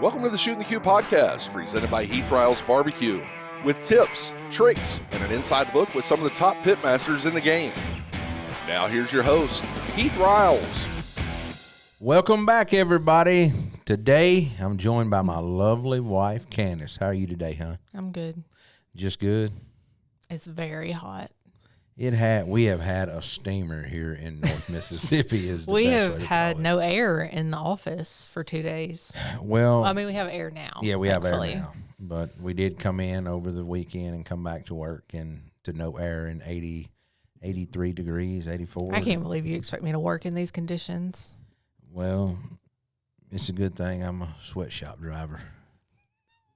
Welcome to the Shootin' podcast, presented by Heath Riles Barbecue, with tips, tricks, and an inside look with some of the top pitmasters in the game. Now here's your host, Heath Riles. Welcome back, everybody. Today, I'm joined by my lovely wife, Candace. How are you today, hon? I'm good. Just good? It's very hot. We have had a steamer here in North Mississippi. We have had no air in the office for 2 days. Well, I mean, we have air now. Yeah, we have air now. But we did come in over the weekend and come back to work and to no air in 83 degrees, 84. I can't believe you expect me to work in these conditions. Well, it's a good thing I'm a sweatshop driver.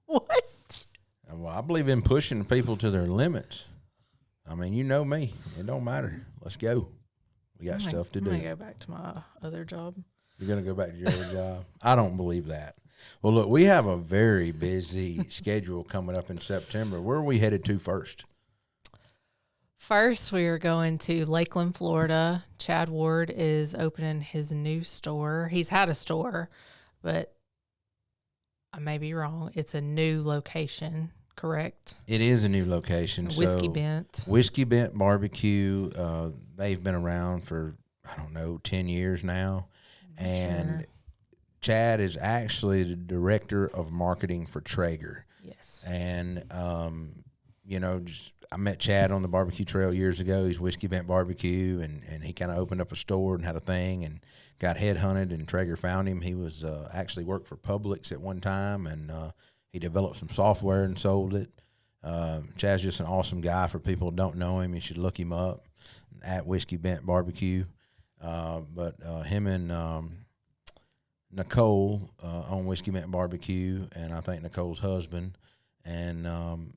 What? Well, I believe in pushing people to their limits. I mean, you know me. It don't matter. Let's go. We got stuff to do. I'm going to go back to my other job. You're going to go back to your other job? I don't believe that. Well, look, we have a very busy schedule coming up in September. Where are we headed to first? First, we are going to Lakeland, Florida. Chad Ward is opening his new store. He's had a store, but I may be wrong. It's a new location. Correct. It is a new location. Whiskey Bent. Whiskey Bent Barbecue. They've been around for, 10 years now. And Chad is actually the director of marketing for Traeger. Yes. And, I met Chad on the barbecue trail years ago. He's Whiskey Bent Barbecue, and he kind of opened up a store and had a thing and got headhunted, and Traeger found him. He was actually worked for Publix at one time, and he developed some software and sold it. Chad's just an awesome guy. For people who don't know him, you should look him up at Whiskey Bent Barbecue. But him and Nicole own Whiskey Bent Barbecue, and I think Nicole's husband. And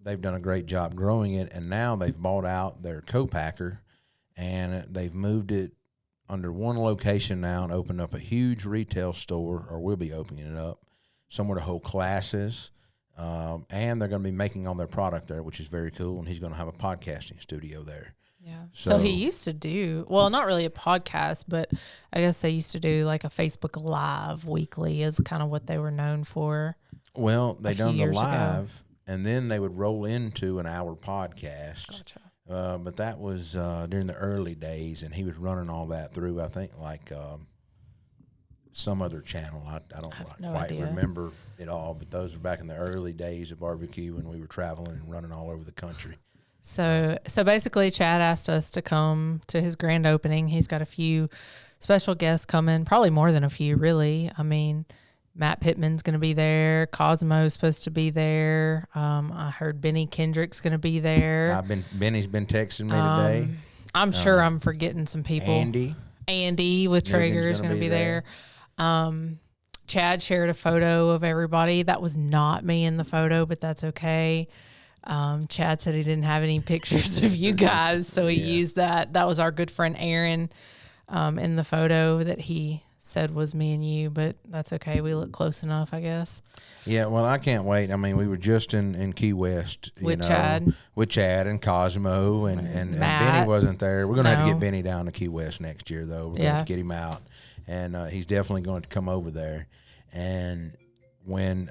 they've done a great job growing it, and now they've bought out their co-packer, and they've moved it under one location now and opened up a huge retail store, or will be opening it up, somewhere to hold classes, and they're going to be making all their product there, which is very cool, and he's going to have a podcasting studio there. Yeah. So he used to do, well, not really a podcast, but I guess they used to do like a Facebook Live weekly is kind of what they were known for. Well, they done the live, and then they would roll into an hour podcast. Gotcha. But that was during the early days, and he was running all that through, I think, like some other channel. I don't quite remember it all, but those were back in the early days of barbecue when we were traveling and running all over the country. So basically, Chad asked us to come to his grand opening. He's got a few special guests coming, probably more than a few, really. I mean, Matt Pittman's going to be there. Cosmo's supposed to be there. I heard Benny Kendrick's going to be there. Benny's been texting me today. I'm sure I'm forgetting some people. Andy with Traeger is going to be there. Chad shared a photo of everybody. That was not me in the photo, but that's okay. Chad said he didn't have any pictures of you guys, so he used that. That was our good friend Aaron in the photo that he said was me and you, but that's okay. We look close enough, I guess. Yeah, well, I can't wait. I mean, we were just in Key West with Chad and Cosmo, and Benny wasn't there. We're going to have to get Benny down to Key West next year, though. We're going to get him out, and he's definitely going to come over there. And when,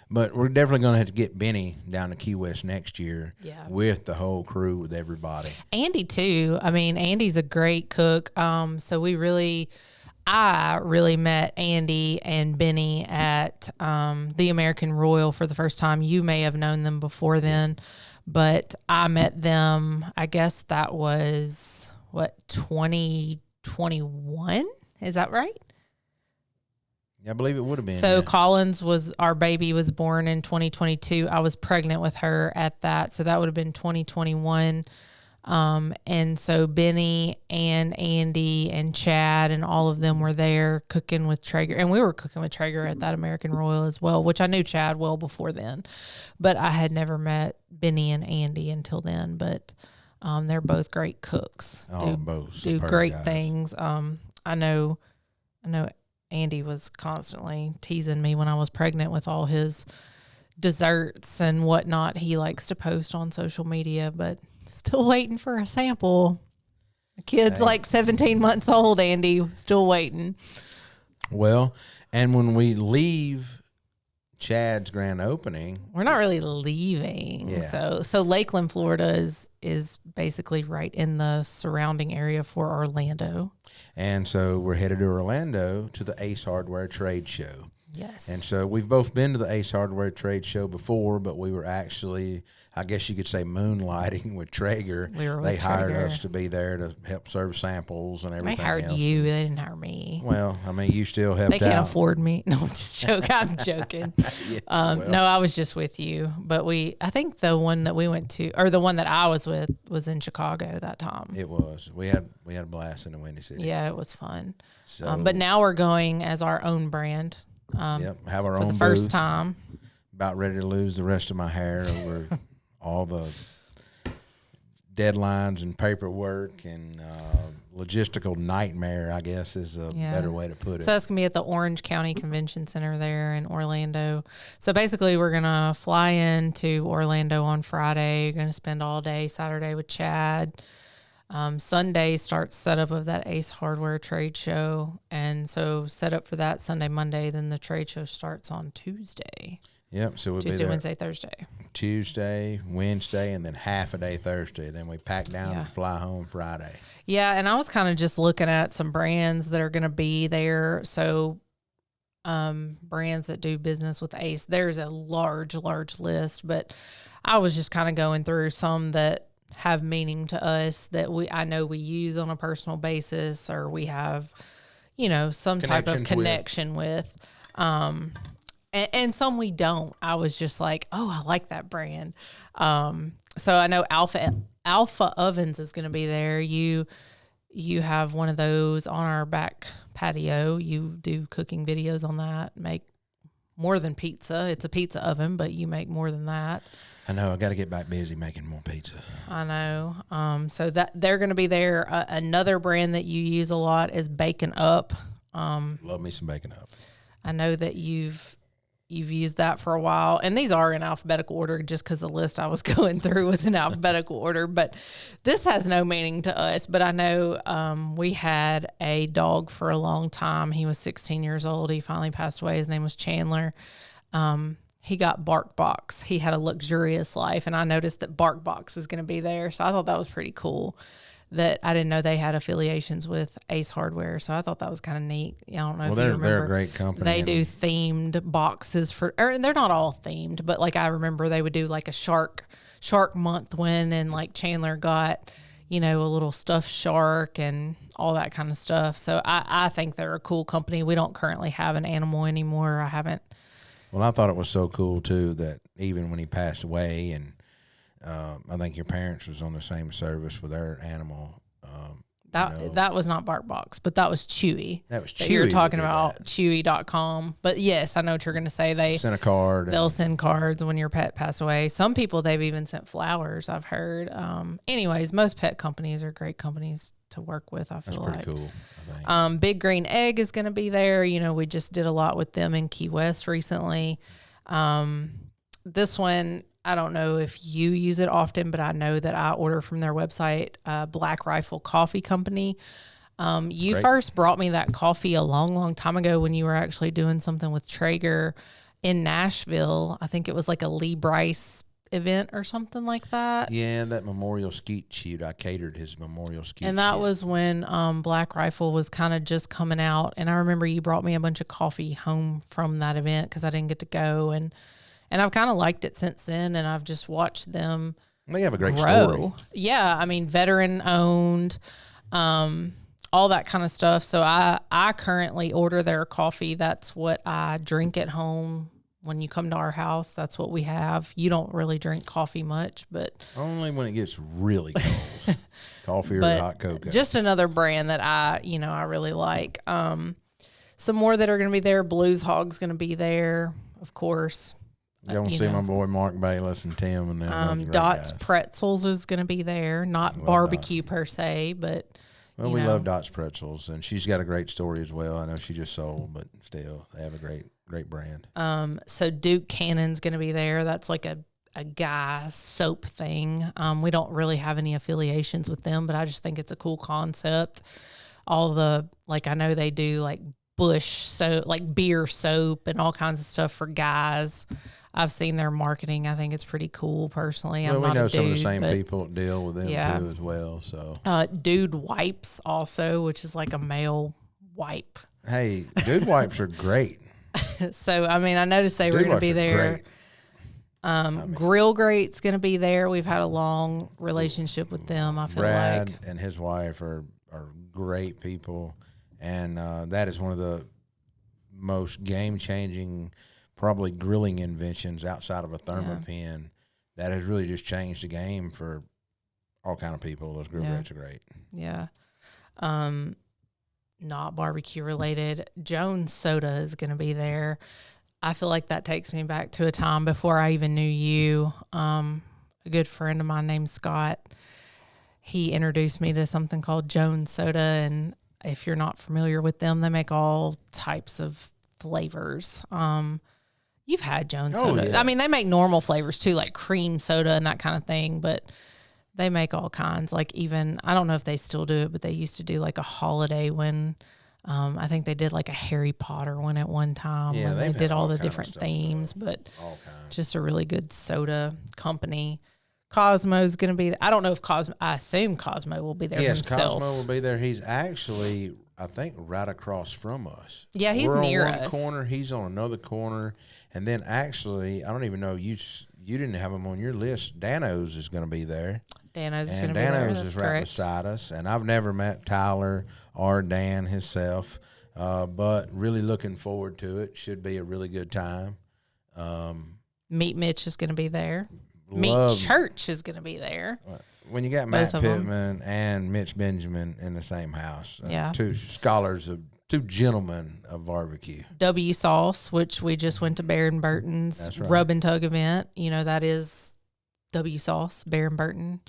but we're definitely going to have to get Benny down to Key West next year with the whole crew, with everybody. Andy, too. I mean, Andy's a great cook. So I really met Andy and Benny at the American Royal for the first time. You may have known them before then, but I met them, I guess that was, 2021? Is that right? I believe it would have been. So our baby was born in 2022. I was pregnant with her at that. So that would have been 2021. And so Benny and Andy and Chad and all of them were there cooking with Traeger. And we were cooking with Traeger at that American Royal as well, which I knew Chad well before then. But I had never met Benny and Andy until then. But they're both great cooks. Do great guys. Things. I know Andy was constantly teasing me when I was pregnant with all his desserts and whatnot he likes to post on social media, but still waiting for a sample. The kid's like 17 months old, Andy, still waiting. Well, and when we leave Chad's grand opening, we're not really leaving. Yeah. So Lakeland, Florida is basically right in the surrounding area for Orlando. and so we're headed to Orlando to the Ace Hardware Tradeshow. Yes. And so we've both been to the Ace Hardware Tradeshow before, but we were actually, I guess you could say, moonlighting with Traeger. We were with They hired Traeger. us to be there to help serve samples and They everything hired else. you. They didn't hire me. Well, I mean, you still helped They can't out. afford me. No, I'm just joking. I'm joking. No, I was just with you. But I think the one that we went to, or the one that I was with, was in Chicago that time. It was. We had a blast in the Windy City. Yeah, it was fun. So, But now we're going as our own brand. yep, have our For own the first booth. time. About ready to lose the rest of my hair over all the deadlines and paperwork and logistical nightmare, I guess, is a better way to put it. So that's going to be at the Orange County Convention Center there in Orlando. So basically we're going to fly into Orlando on Friday. You're going to spend all day Saturday with Chad. Sunday starts setup of that Ace Hardware trade show. And so set up for that Sunday, Monday. Then the trade show starts on Tuesday. Yep, so we'll Tuesday, be there Wednesday, Thursday. Tuesday, Wednesday, and then half a day Thursday. Then we pack down and fly home Friday. Yeah, and I was kind of just looking at some brands that are going to be there. So brands that do business with Ace, there's a large list, but I was just kind of going through some that have meaning to us that I know we use on a personal basis, or we have, some type of connection with. And some we don't. I was just like, oh, I like that brand. So I know Alpha Ovens is going to be there. You have one of those on our back patio. You do cooking videos on that. Make more than pizza. It's a pizza oven, but you make more than that. I know. I got to get back busy making more pizza. I know. So that they're going to be there. Another brand that you use a lot is Bacon Up. Love me some Bacon Up. I know that you've used that for a while, and these are in alphabetical order just because the list I was going through was in alphabetical order, but this has no meaning to us. But I know we had a dog for a long time. He was 16 years old. He finally passed away. His name was Chandler. He got BarkBox. He had a luxurious life, and I noticed that BarkBox is going to be there. So I thought that was pretty cool. That I didn't know they had affiliations with Ace Hardware, so I thought that was kind of neat. I don't know if you remember. They're a great company. They do themed boxes and they're not all themed, but like I remember they would do like a shark month one, and like Chandler got, a little stuffed shark and all that kind of stuff. So I think they're a cool company. We don't currently have an animal anymore. I haven't. Well, I thought it was so cool too that even when he passed away, and I think your parents was on the same service with their animal. That was not BarkBox, but that was Chewy. That was That Chewy. you were talking that did about that. Chewy.com. But yes, I know what you're going to say. They Sent a card. They'll send cards when your pet passed away. Some people, they've even sent flowers, I've heard. Anyways, most pet companies are great companies to work with, I feel That's like. pretty cool, I think. Big Green Egg is going to be there. We just did a lot with them in Key West recently. This one, I don't know if you use it often, but I know that I order from their website, Black Rifle Coffee Company. You Great. first brought me that coffee a long, long time ago when you were actually doing something with Traeger in Nashville. I think it was like a Lee Bryce event or something like that. Yeah, that memorial skeet shoot. I catered his memorial skeet And that shoot. was when Black Rifle was kind of just coming out. And I remember you brought me a bunch of coffee home from that event because I didn't get to go. And I've kind of liked it since then. And I've just watched them They have a great grow. story. Yeah, I mean, veteran owned, all that kind of stuff. So I currently order their coffee. That's what I drink at home. When you come to our house, that's what we have. You don't really drink coffee much, but Only when it gets really cold. Coffee or hot cocoa. just another brand that I really like. Some more that are going to be there. Blues Hog's going to be there, of course. Y'all want to see my boy Mark Bayless and Tim and them. Those great Dots guys. Pretzels is going to be there. Not barbecue per se, but Well, we love Dots Pretzels, and she's got a great story as well. I know she just sold, but still, they have a great brand. So Duke Cannon's going to be there. That's like a guy soap thing. We don't really have any affiliations with them, but I just think it's a cool concept. I know they do like Bush soap, like beer soap and all kinds of stuff for guys. I've seen their marketing. I think it's pretty cool personally. Well, I'm we not know a some of the dude, same but, people that deal with them yeah. too as well. So, Dude wipes also, which is like a male wipe. hey, dude wipes are great. So, I mean, I noticed they were Dude going to wipes be are there. great. Grill Grate's going to be there. We've had a long relationship with them, I feel Brad like. and his wife are great people, and that is one of the most game-changing, probably grilling inventions outside of a thermopin that has really just changed the game for all kind of people. Those grill grates are great. Yeah. Not barbecue related. Jones Soda is going to be there. I feel like that takes me back to a time before I even knew you. A good friend of mine named Scott, he introduced me to something called Jones Soda, and if you're not familiar with them, they make all types of flavors. You've had Jones Soda. Yeah. I mean, they make normal flavors too, like cream soda and that kind of thing, but they make all kinds. Like even, I don't know if they still do it, but they used to do like a holiday when, I think they did like a Harry Potter one at one time. Yeah, when they did all the different stuff, themes, but all kinds. just a really good soda company. Cosmo's going to be, I don't know if Cosmo, I assume Cosmo will be there himself. Cosmo will be there. He's actually, I think, right across from us. Yeah, he's We're near on one us. corner. He's on another corner. And then actually, I don't even know, you didn't have him on your list. Dano's is going to be there. Dano's is going to be there. Dano's That's is right correct. beside us. And I've never met Tyler or Dan himself, but really looking forward to it. Should be a really good time. Meet Mitch is going to be there. Love- Meet Church is going to be there. When you got Matt Both of 'em. Pittman and Mitch Benjamin in the same house, Yeah. two gentlemen of barbecue. W Sauce, which we just went to Baron Burton's That's right. Rub and Tug event. You know, that is W Sauce, Baron Burton.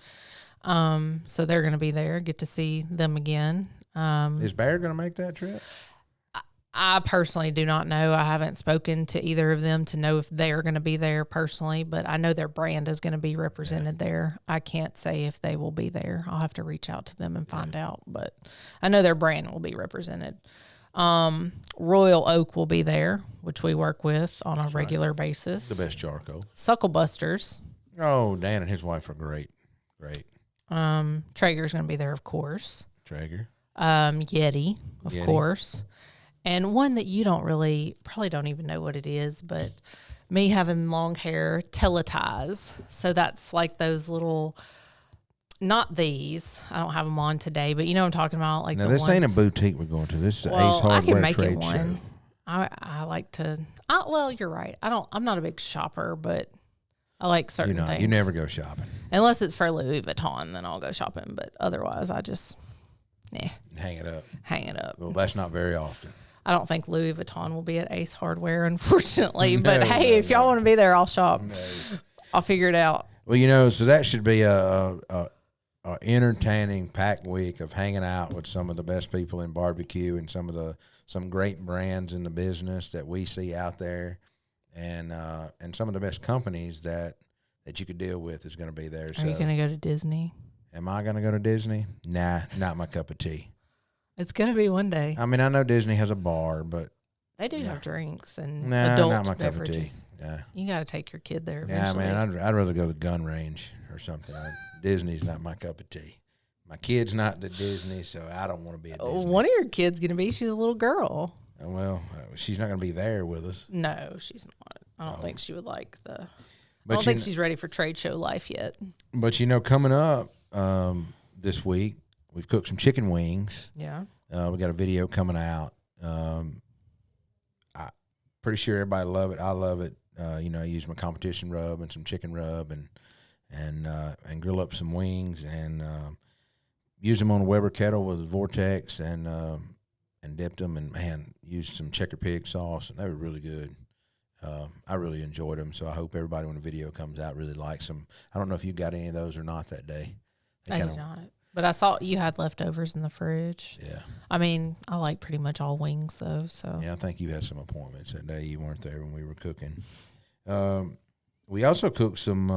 So they're going to be there. Get to see them again. Is Bear going to make that trip? I personally do not know. I haven't spoken to either of them to know if they're going to be there personally, but I know their brand is going to be represented there. I can't say if they will be there. I'll have to reach out to them and find out, but I know their brand will be represented. Royal Oak will be there, which we work with on a regular basis. The best charcoal. Suckle Busters. Oh, Dan and his wife are great. Great. Traeger's going to be there, of course. Traeger. Yeti, of Yeti. course. And one that you probably don't even know what it is, but me having long hair, Teleties. So that's like those little, not these. I don't have them on today, but you know what I'm talking about? Like Now, the this ones. ain't a boutique we're going to. This is Ace I Hardware can make it Tradeshow. one. I like to, well, you're right. I'm not a big shopper, but I like certain things. You never go shopping. Unless it's for Louis Vuitton, then I'll go shopping. But otherwise, I just, Hang it up. hang it up. Well, that's not very often. I don't think Louis Vuitton will be at Ace Hardware, unfortunately. No, but hey, if y'all want to be there, I'll shop. No. I'll figure it out. Well, so that should be a entertaining, packed week of hanging out with some of the best people in barbecue and some great brands in the business that we see out there, and some of the best companies that you could deal with is going to be there. Are you going to go to Disney? Am I going to go to Disney? Nah, not my cup of tea. It's going to be one day. I mean, I know Disney has a bar, but They do have drinks and nah, adult not my beverages. cup of tea. Yeah, You got to take your kid there yeah, eventually. man, I'd rather go to the gun range or something. Disney's not my cup of tea. My kid's not to Disney, so I don't want to be at Disney. One of your kids going to be, she's a little girl. Well, she's not going to be there with us. No, she's not. I don't think she would like I But don't think she's ready for trade show life yet. But coming up this week, we've cooked some chicken wings. Yeah. We got a video coming out. I'm pretty sure everybody love it. I love it. I use my competition rub and some chicken rub and grill up some wings and use them on a Weber kettle with Vortex and dipped them and used some checker pig sauce and they were really good. I really enjoyed them, so I hope everybody when the video comes out really likes them. I don't know if you got any of those or not that day. I did not. But I saw you had leftovers in the fridge. Yeah. I mean, I like pretty much all wings though. So Yeah, I think you had some appointments that day. You weren't there when we were cooking. We also cooked some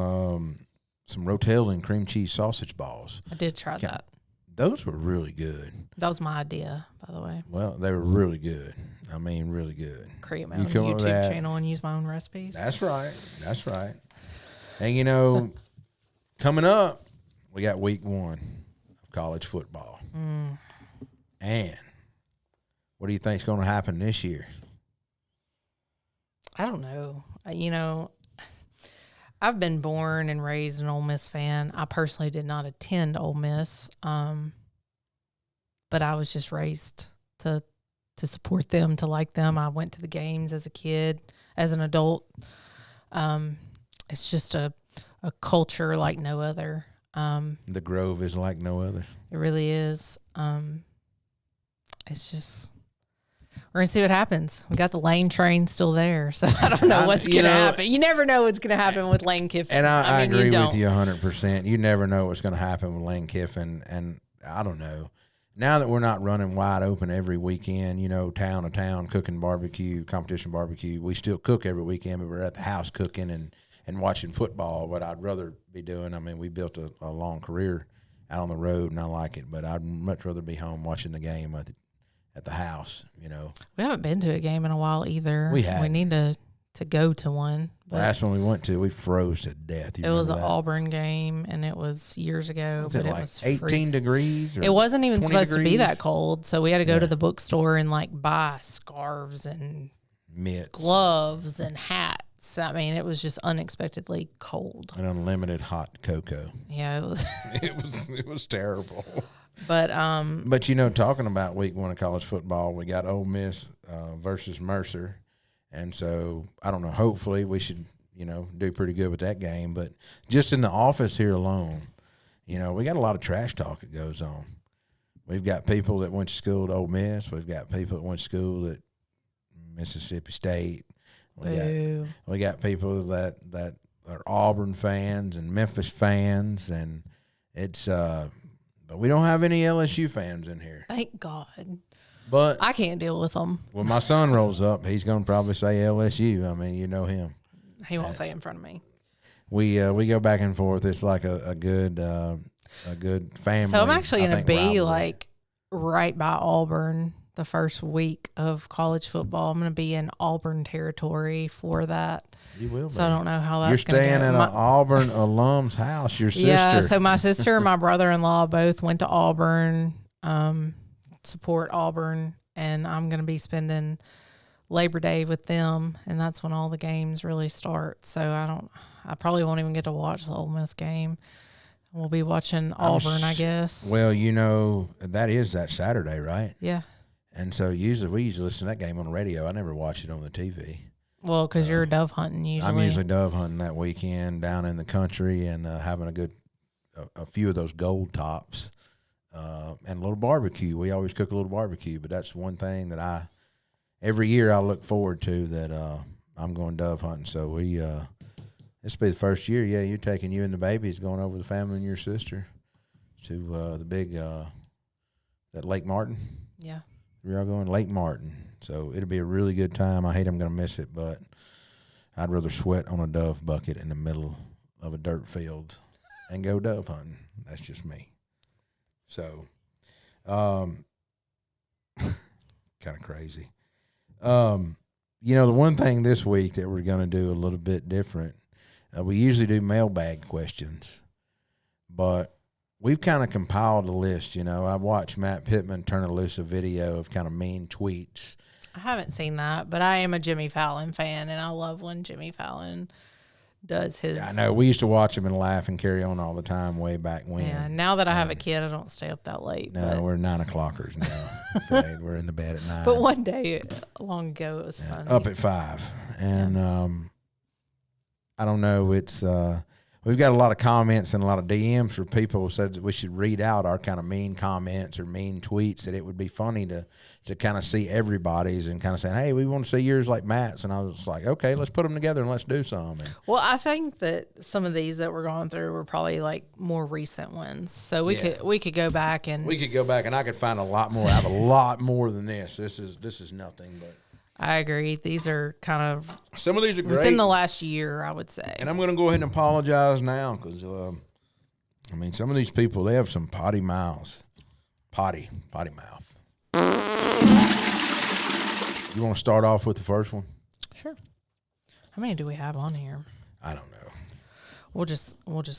Rotel and cream cheese sausage balls. I did try that. Those were really good. That was my idea, by the way. Well, they were really good. I mean, really good. Create my You own come up with YouTube that. channel and use my own recipes. That's right. That's right. And, you know, coming up, we got week 1 of college football. And what do you think's going to happen this year? I don't know. You know, I've been born and raised an Ole Miss fan. I personally did not attend Ole Miss, but I was just raised to support them, to like them. I went to the games as a kid, as an adult. It's just a culture like no other. The Grove is like no other. It really is. It's just, we're going to see what happens. We got the Lane train still there, so I don't know what's going to happen. You never know what's going to happen with Lane Kiffin. And I mean, agree you with you 100%. You never know what's going to happen with Lane Kiffin, and I don't know. Now that we're not running wide open every weekend, you know, town to town, cooking barbecue, competition barbecue, we still cook every weekend, but we're at the house cooking and watching football, what I'd rather be doing. I mean, we built a long career out on the road, and I like it, but I'd much rather be home watching the game at the house, you know. We haven't been to a game in a while either. We have. We need to go to one. But last one we went to, we froze to death. it was an Auburn game, and it was years ago. Was but it it like was 18 freezing. degrees? Or It wasn't even 20 supposed to be degrees? that cold, so we had to go Yeah. to the bookstore and like buy scarves and Mitts. gloves and hats. I mean, it was just unexpectedly cold. And unlimited hot cocoa. Yeah, it was. It was terrible. But you know, talking about week 1 of college football, we got Ole Miss versus Mercer, and so I don't know. Hopefully, we should do pretty good with that game. But just in the office here alone, you know, we got a lot of trash talk that goes on. We've got people that went to school at Ole Miss. We've got people that went to school at Mississippi State. We got people that are Auburn fans and Memphis fans, and it's but we don't have any LSU fans in here. thank God. But I can't deal with them. when my son rolls up, he's going to probably say LSU. I mean, you know him. He won't say it in front of me. We go back and forth. It's like a good family. So I'm actually going to be rivalry. like right by Auburn the first week of college football. I'm going to be in Auburn territory for that. You will be. So I don't know how You're that's going to go. staying at an Auburn alum's house. Your sister. Yeah, so my sister and my brother-in-law both went to Auburn, support Auburn, and I'm going to be spending Labor Day with them, and that's when all the games really start. So I probably won't even get to watch the Ole Miss game. We'll be watching Auburn, I guess. Well, you know, that is that Saturday, right? Yeah. And so we usually listen to that game on the radio. I never watch it on the TV. Well, because you're dove hunting usually. I'm usually dove hunting that weekend down in the country and having a few of those gold tops and a little barbecue. We always cook a little barbecue, but that's one thing that every year I look forward to that I'm going dove hunting. So this will be the first year. Yeah, you're taking you and the babies going over the family and your sister to the big that Lake Martin. Yeah. We're all going to Lake Martin. So it'll be a really good time. I hate I'm going to miss it, but I'd rather sweat on a dove bucket in the middle of a dirt field and go dove hunting. That's just me. So, kind of crazy. You know, the one thing this week that we're going to do a little bit different, we usually do mailbag questions, but we've kind of compiled a list. You know, I watched Matt Pittman turn loose a video of kind of mean tweets. I haven't seen that, but I am a Jimmy Fallon fan, and I love when Jimmy Fallon does his. I know. We used to watch him and laugh and carry on all the time way back when. Yeah, now that I have a kid, I don't stay up that late. No, but, we're 9 o'clockers now. We're in the bed at 9. but one day, long ago, it was funny. Up at 5. And I don't know. It's we've got a lot of comments and a lot of DMs for people who said that we should read out our kind of mean comments or mean tweets, that it would be funny to kind of see everybody's and kind of saying, hey, we want to see yours like Matt's. And I was like, okay, let's put them together and let's do some. And Well, I think that some of these that we're going through were probably like more recent ones. So we could go back and we could go back and I could find a lot more. I have a lot more than this. This is nothing, but I agree. These are kind of some of these are great. within the last year, I would say. And I'm going to go ahead and apologize now because, I mean, some of these people, they have some potty mouths. Potty mouth. You want to start off with the first one? Sure. How many do we have on here? I don't know. We'll just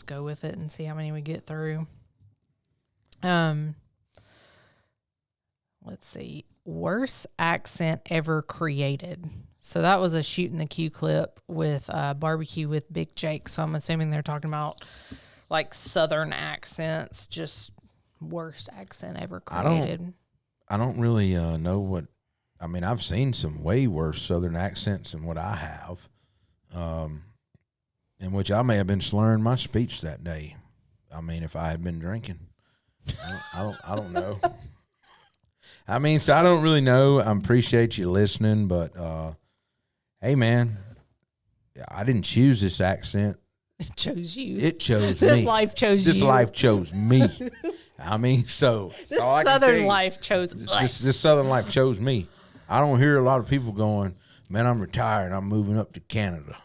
go with it and see how many we get through. Let's see. Worst accent ever created. So that was a Shootin' the Q clip with Barbecue with Big Jake. So I'm assuming they're talking about like Southern accents, just worst accent ever created. I don't really know what. I mean, I've seen some way worse Southern accents than what I have, in which I may have been slurring my speech that day. I mean, if I had been drinking, I don't know. I mean, so I don't really know. I appreciate you listening, but hey, man, I didn't choose this accent. It chose you. It chose me. This life chose you. This life chose me. I mean, so this Southern life chose us. This Southern life chose me. I don't hear a lot of people going, man, I'm retired. I'm moving up to Canada.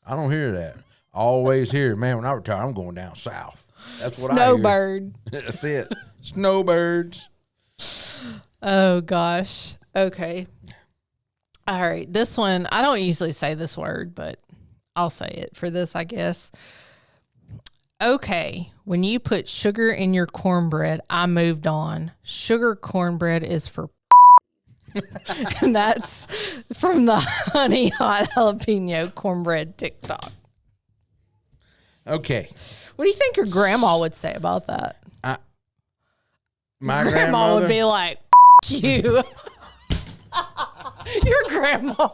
I don't hear that. I always hear, man, when I retire, I'm going down south. That's what I hear. Snowbird. That's it. Snowbirds. Oh, gosh. Okay. All right. This one, I don't usually say this word, but I'll say it for this, I guess. Okay. When you put sugar in your cornbread, I moved on. Sugar cornbread is for and that's from the Honey Hot Jalapeno Cornbread TikTok. Okay. What do you think your grandma would say about that? My grandma would be like, you. Your grandma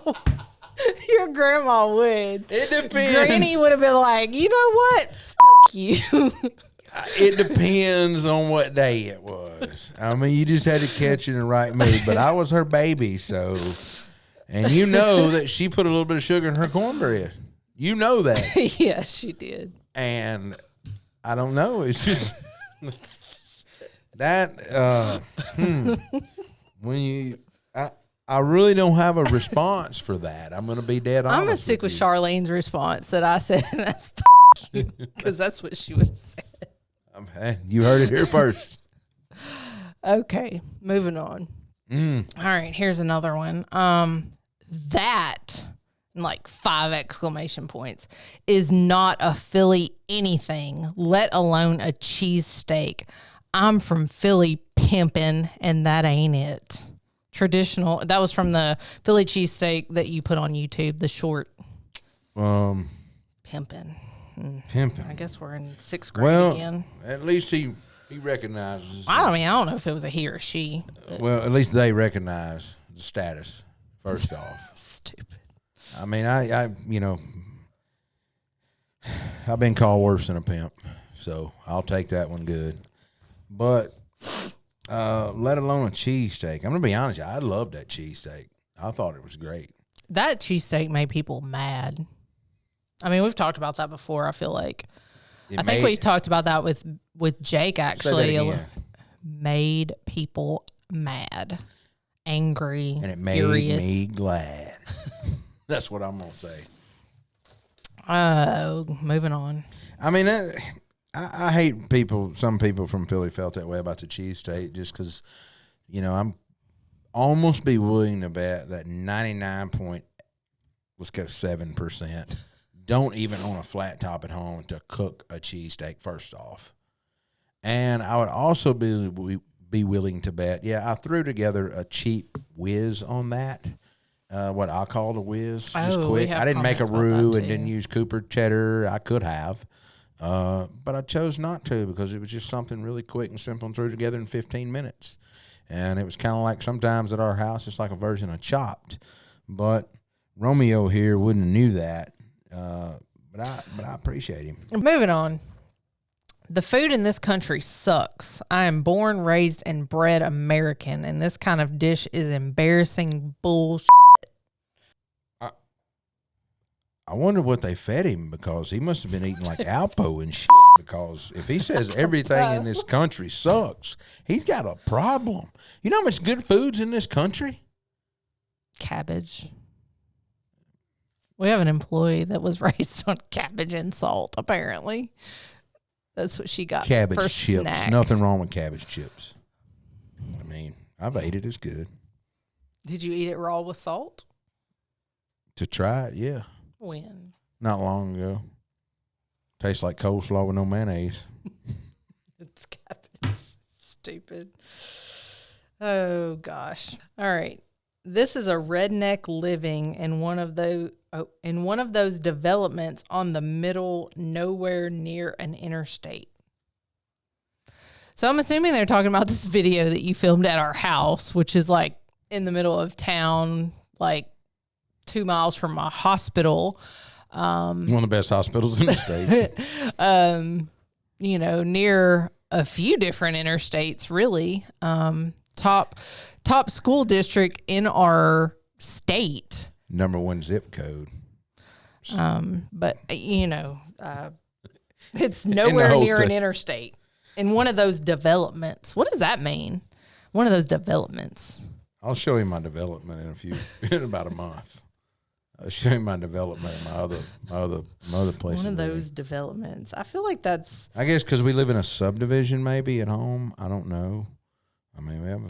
would. It depends. Granny would have been like, you know what? You. It depends on what day it was. I mean, you just had to catch it in the right mood. But I was her baby, so. And you know that she put a little bit of sugar in her cornbread. You know that. Yes, she did. And I don't know. It's just that. When you. I really don't have a response for that. I'm going to be dead honest. I'm going to stick with Charlene's response that I said, that's because that's what she would have said. You heard it here first. Okay, moving on. All right, here's another one. That, like 5 exclamation points, is not a Philly anything, let alone a cheesesteak. I'm from Philly pimpin', and that ain't it. Traditional. That was from the Philly cheesesteak that you put on YouTube, the short. Pimpin'. Pimpin'. I guess we're in 6th grade again. At least he recognizes. I don't know if it was a he or she. Well, at least they recognize the status, first off. Stupid. I mean, I I've been called worse than a pimp, so I'll take that one good. But let alone a cheesesteak. I'm going to be honest, I loved that cheesesteak. I thought it was great. That cheesesteak made people mad. I mean, we've talked about that before, I feel like. I think we talked about that with Jake, actually. Made people mad, angry, and it made furious. Me glad. That's what I'm going to say. Moving on. I mean, I hate some people from Philly felt that way about the cheesesteak just because, I'm almost be willing to bet that 7% don't even own a flat top at home to cook a cheesesteak first off. And I would also be willing to bet, I threw together a cheap whiz on that, what I called a whiz, just quick. I didn't make a roux and didn't use Cooper cheddar. I could have. But I chose not to because it was just something really quick and simple and threw together in 15 minutes. And it was kind of like sometimes at our house, it's like a version of Chopped. But Romeo here wouldn't have knew that. But I appreciate him. Moving on. The food in this country sucks. I am born, raised, and bred American, and this kind of dish is embarrassing bullshit. I wonder what they fed him because he must have been eating like Alpo and shit. Because if he says everything in this country sucks, he's got a problem. You know how much good food's in this country? Cabbage. We have an employee that was raised on cabbage and salt, apparently. That's what she got cabbage for chips. snack. Nothing wrong with cabbage chips. I mean, I've ate it. It's good. Did you eat it raw with salt? To try it, yeah. When? Not long ago. Tastes like coleslaw with no mayonnaise. It's cabbage. Stupid. Oh, gosh. All right. This is a redneck living in one of those developments on the middle, nowhere near an interstate. So I'm assuming they're talking about this video that you filmed at our house, which is like in the middle of town, like 2 miles from a hospital. One of the best hospitals in the state. Near a few different interstates, really. Top school district in our state. Number 1 zip code. But it's nowhere near an interstate. In one of those developments. What does that mean? One of those developments. I'll show you my development in about a month. I'll show you my development in my other places. One of those developments. I feel like that's. I guess because we live in a subdivision, maybe at home. I don't know. I mean, we have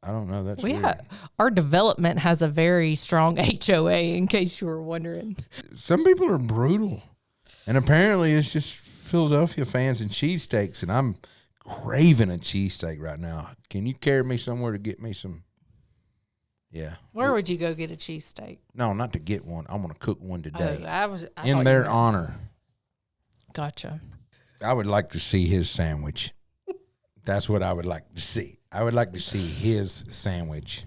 I don't know. That's weird. Our development has a very strong HOA. In case you were wondering, some people are brutal, and apparently it's just Philadelphia fans and cheesesteaks, and I'm craving a cheesesteak right now. Can you carry me somewhere to get me some? Yeah. Where would you go get a cheesesteak? No, not to get one. I'm going to cook one today. I in their honor. Gotcha. I would like to see his sandwich. That's what I would like to see. I would like to see his sandwich.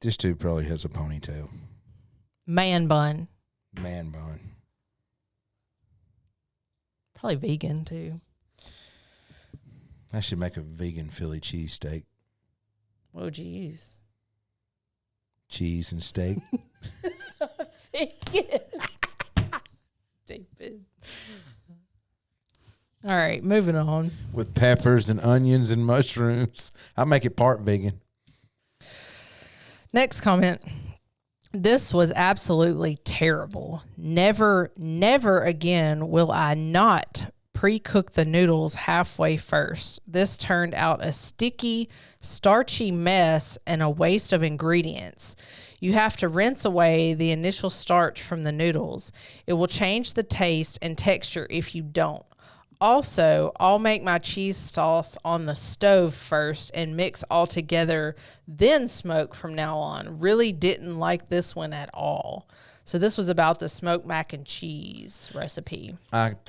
This dude probably has a ponytail. Man bun. Man bun. Probably vegan, too. I should make a vegan Philly cheesesteak. What would you use? Cheese and steak. Vegan. Stupid. All right, moving on. With peppers and onions and mushrooms. I make it part vegan. Next comment. This was absolutely terrible. Never, never again will I not pre-cook the noodles halfway first. This turned out a sticky, starchy mess and a waste of ingredients. You have to rinse away the initial starch from the noodles. It will change the taste and texture if you don't. Also, I'll make my cheese sauce on the stove first and mix all together, then smoke from now on. Really didn't like this one at all. So this was about the smoked mac and cheese recipe.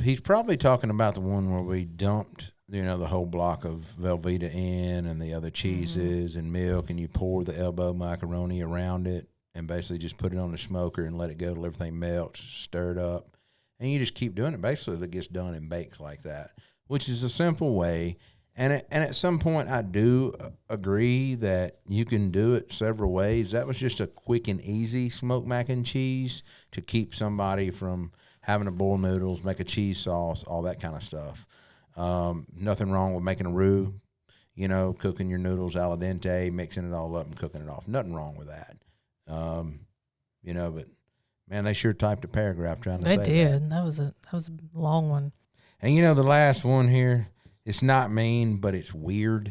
He's probably talking about the one where we dumped, the whole block of Velveeta in and the other cheeses and milk, and you pour the elbow macaroni around it and basically just put it on the smoker and let it go till everything melts, stir it up. And you just keep doing it. Basically, it gets done and baked like that, which is a simple way. And at some point, I do agree that you can do it several ways. That was just a quick and easy smoked mac and cheese to keep somebody from having to boil noodles, make a cheese sauce, all that kind of stuff. Nothing wrong with making a roux, cooking your noodles al dente, mixing it all up and cooking it off. Nothing wrong with that. But man, they sure typed a paragraph trying to say that. They did. That was a long one. And the last one here, it's not mean, but it's weird.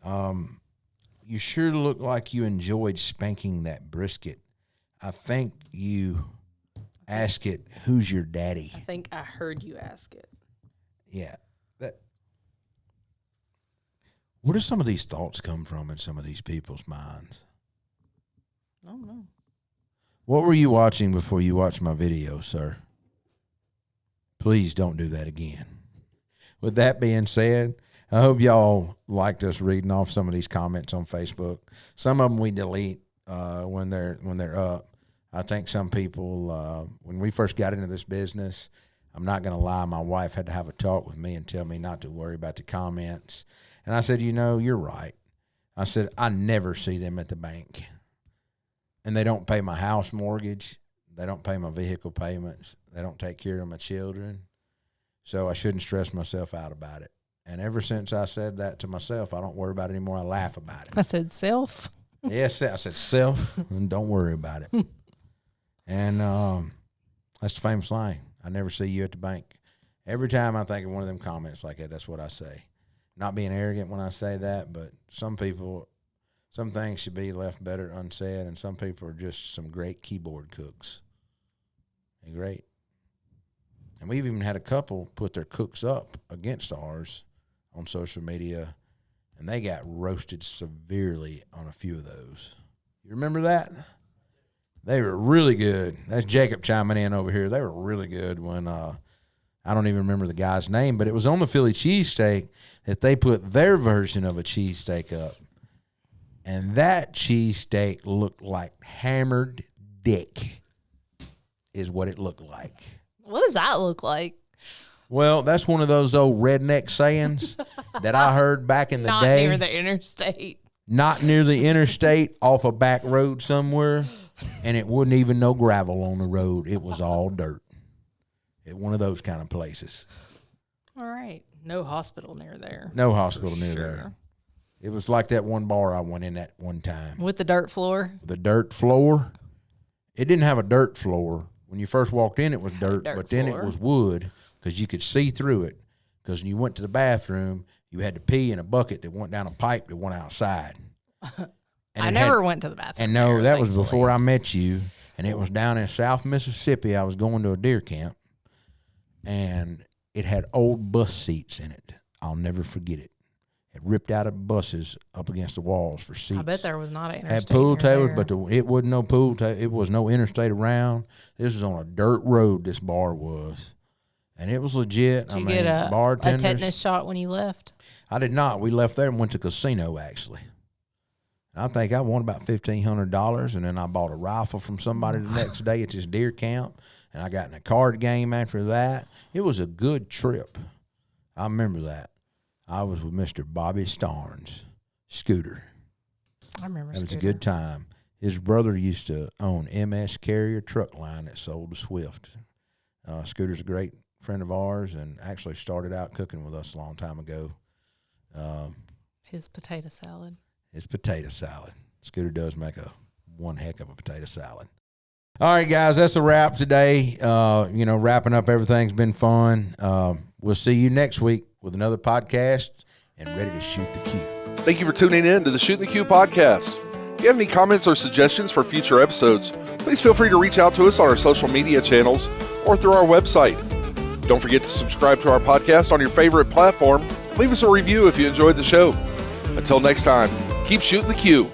You sure look like you enjoyed spanking that brisket. I think you ask it, who's your daddy? I think I heard you ask it. Yeah. Where do some of these thoughts come from in some of these people's minds? I don't know. What were you watching before you watched my video, sir? Please don't do that again. With that being said, I hope y'all liked us reading off some of these comments on Facebook. Some of them we delete when they're up. I think some people, when we first got into this business, I'm not going to lie, my wife had to have a talk with me and tell me not to worry about the comments. And I said, you're right. I said, I never see them at the bank. And they don't pay my house mortgage. They don't pay my vehicle payments. They don't take care of my children. So I shouldn't stress myself out about it. And ever since I said that to myself, I don't worry about it anymore. I laugh about it. I said self. Yes, I said self, and don't worry about it. And that's the famous line. I never see you at the bank. Every time I think of one of them comments like that, that's what I say. Not being arrogant when I say that, but some things should be left better unsaid, and some people are just some great keyboard cooks. They're great. And we've even had a couple put their cooks up against ours on social media, and they got roasted severely on a few of those. You remember that? They were really good. That's Jacob chiming in over here. They were really good when I don't even remember the guy's name, but it was on the Philly cheesesteak that they put their version of a cheesesteak up. And that cheesesteak looked like hammered dick is what it looked like. What does that look like? Well, that's one of those old redneck sayings that I heard back in the day. Not near the interstate. Not near the interstate, off a back road somewhere, and it wasn't even no gravel on the road. It was all dirt. At one of those kind of places. All right. No hospital near there. No hospital near there. It was like that one bar I went in at one time. With the dirt floor? The dirt floor. It didn't have a dirt floor. When you first walked in, it was dirt, but then it was wood because you could see through it. Because when you went to the bathroom, you had to pee in a bucket that went down a pipe that went outside. I never went to the bathroom. And no, that was before I met you. And it was down in South Mississippi. I was going to a deer camp. And it had old bus seats in it. I'll never forget it. It ripped out of buses up against the walls for seats. I bet there was not an interstate. Had pool tables, but it wasn't no pool table. It was no interstate around. This was on a dirt road, this bar was. And it was legit. Did you get a tetanus shot when you left? I did not. We left there and went to casino, actually. And I think I won about $1,500, and then I bought a rifle from somebody the next day at this deer camp. And I got in a card game after that. It was a good trip. I remember that. I was with Mr. Bobby Starnes, Scooter. I remember It was Scooter. a good time. His brother used to own MS Carrier truck line that sold to Swift. Scooter's a great friend of ours and actually started out cooking with us a long time ago. His potato salad. Scooter does make one heck of a potato salad. All right, guys, that's a wrap today. Wrapping up, everything's been fun. We'll see you next week with another podcast and ready to shoot the Q. Thank you for tuning in to the Shootin' the Q podcast. If you have any comments or suggestions for future episodes, please feel free to reach out to us on our social media channels or through our website. Don't forget to subscribe to our podcast on your favorite platform. Leave us a review if you enjoyed the show. Until next time, keep shooting the Q.